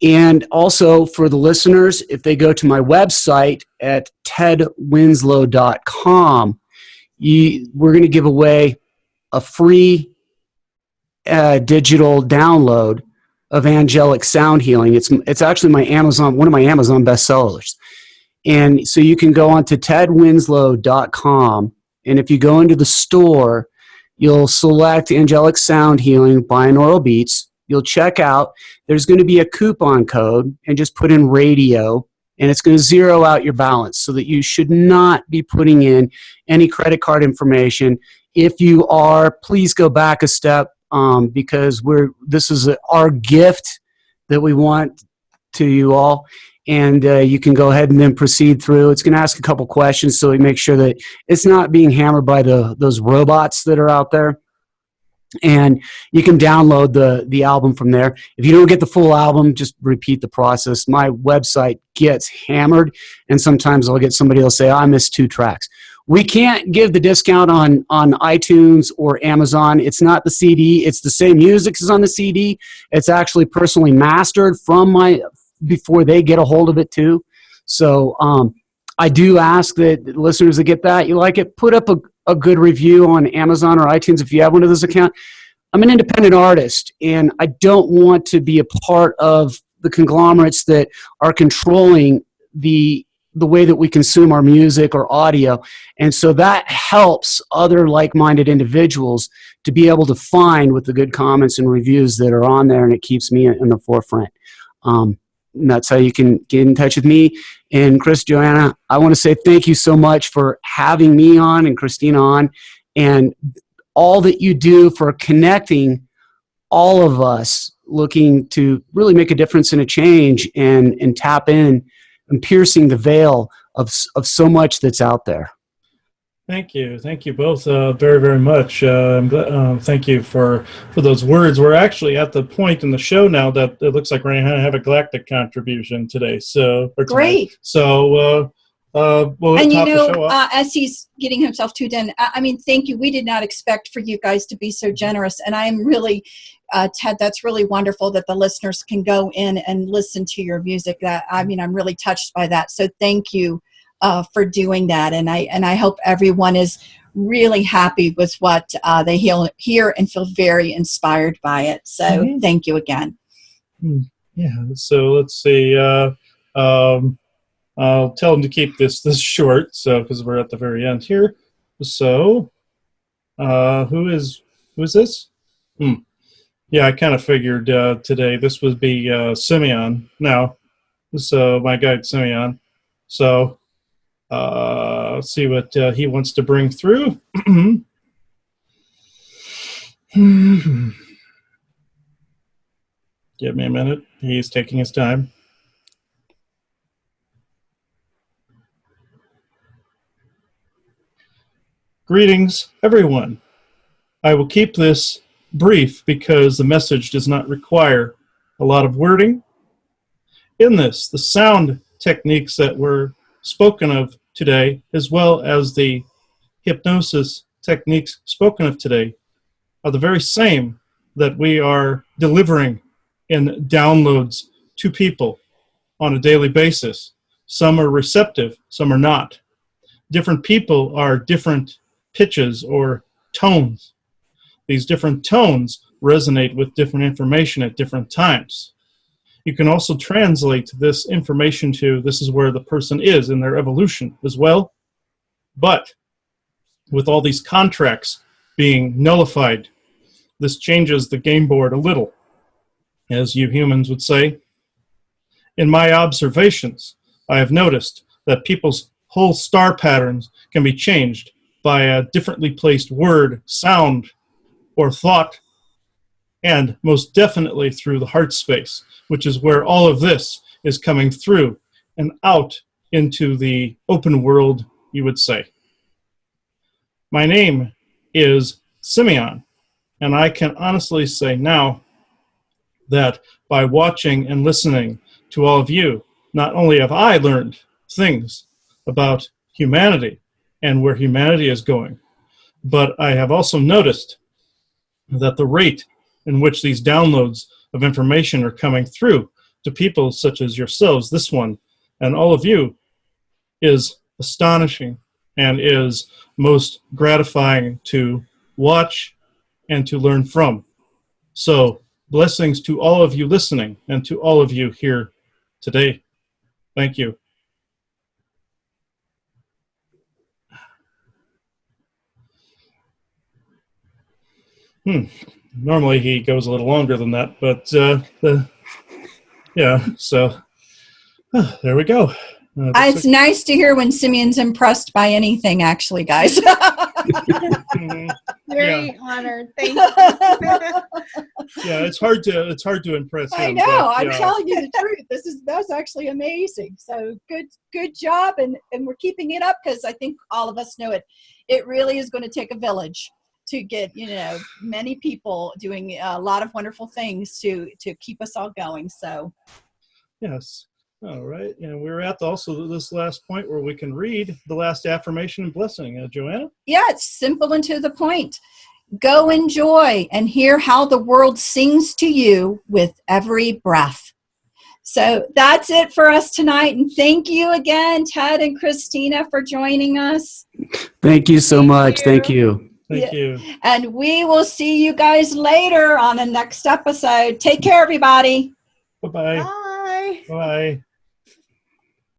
And also for the listeners, if they go to my website at tedwinslow.com, we're going to give away a free digital download of angelic sound healing. It's actually one of my Amazon bestsellers. And so you can go on to tedwinslow.com, and if you go into the store, you'll select angelic sound healing binaural beats. You'll check out. There's going to be a coupon code, and just put in radio, and it's going to zero out your balance so that you should not be putting in any credit card information. If you are, please go back a step because this is our gift that we want to you all. And you can go ahead and then proceed through. It's going to ask a couple questions so we make sure that it's not being hammered by those robots that are out there. And you can download the album from there. If you don't get the full album, just repeat the process. My website gets hammered, and sometimes I'll get somebody else say, I missed 2 tracks. We can't give the discount on iTunes or Amazon. It's not the CD. It's the same music as on the CD. It's actually personally mastered before they get a hold of it too. So I do ask that listeners that get that, you like it, put up a good review on Amazon or iTunes if you have one of those accounts. I'm an independent artist, and I don't want to be a part of the conglomerates that are controlling the way that we consume our music or audio. And so that helps other like-minded individuals to be able to find with the good comments and reviews that are on there, and it keeps me in the forefront. And that's how you can get in touch with me. And Chris, Joanna, I want to say thank you so much for having me on and Christina on, and all that you do for connecting all of us looking to really make a difference and a change and tap in and piercing the veil of so much that's out there. Thank you both very, very much. I'm glad, thank you for those words. We're actually at the point in the show now that it looks like we're going to have a galactic contribution today. Great. So we'll and top the show off. as he's getting himself tuned in, I mean, thank you. We did not expect for you guys to be so generous, and I am really, Ted, that's really wonderful that the listeners can go in and listen to your music. I'm really touched by that. So thank you for doing that, and I hope everyone is really happy with what they hear and feel very inspired by it. So Thank you again. Yeah. So let's see. I'll tell them to keep this short, so because we're at the very end here. So, who is this? Yeah, I kind of figured today this would be Simeon. Now, so my guide Simeon. So. Let's see what he wants to bring through. Give me a minute. He's taking his time. Greetings, everyone. I will keep this brief because the message does not require a lot of wording. In this, the sound techniques that were spoken of today, as well as the hypnosis techniques spoken of today, are the very same that we are delivering in downloads to people on a daily basis. Some are receptive, some are not. Different people are different pitches or tones. These different tones resonate with different information at different times. You can also translate this information to this is where the person is in their evolution as well. But with all these contracts being nullified, this changes the game board a little, as you humans would say. In my observations, I have noticed that people's whole star patterns can be changed by a differently placed word, sound, or thought, and most definitely through the heart space, which is where all of this is coming through and out into the open world, you would say. My name is Simeon, and I can honestly say now that by watching and listening to all of you, not only have I learned things about humanity and where humanity is going, but I have also noticed that the rate in which these downloads of information are coming through to people such as yourselves, this one, and all of you, is astonishing and is most gratifying to watch and to learn from. So, blessings to all of you listening and to all of you here today. Thank you. Normally he goes a little longer than that, but there we go. It's nice to hear when Simeon's impressed by anything, actually, guys. Very honored. Thank you. Yeah, it's hard to impress him. I know. But, I'm telling you the truth. That's actually amazing. So good job, and we're keeping it up because I think all of us know it. It really is going to take a village to get many people doing a lot of wonderful things to keep us all going. So yes. All right, and we're at also this last point where we can read the last affirmation and blessing. Joanna? Yeah, it's simple and to the point. Go enjoy and hear how the world sings to you with every breath. So that's it for us tonight, and thank you again, Ted and Christina, for joining us. Thank you so much. Thank you. Thank you. And we will see you guys later on the next episode. Take care, everybody. Bye-bye. Bye. Bye.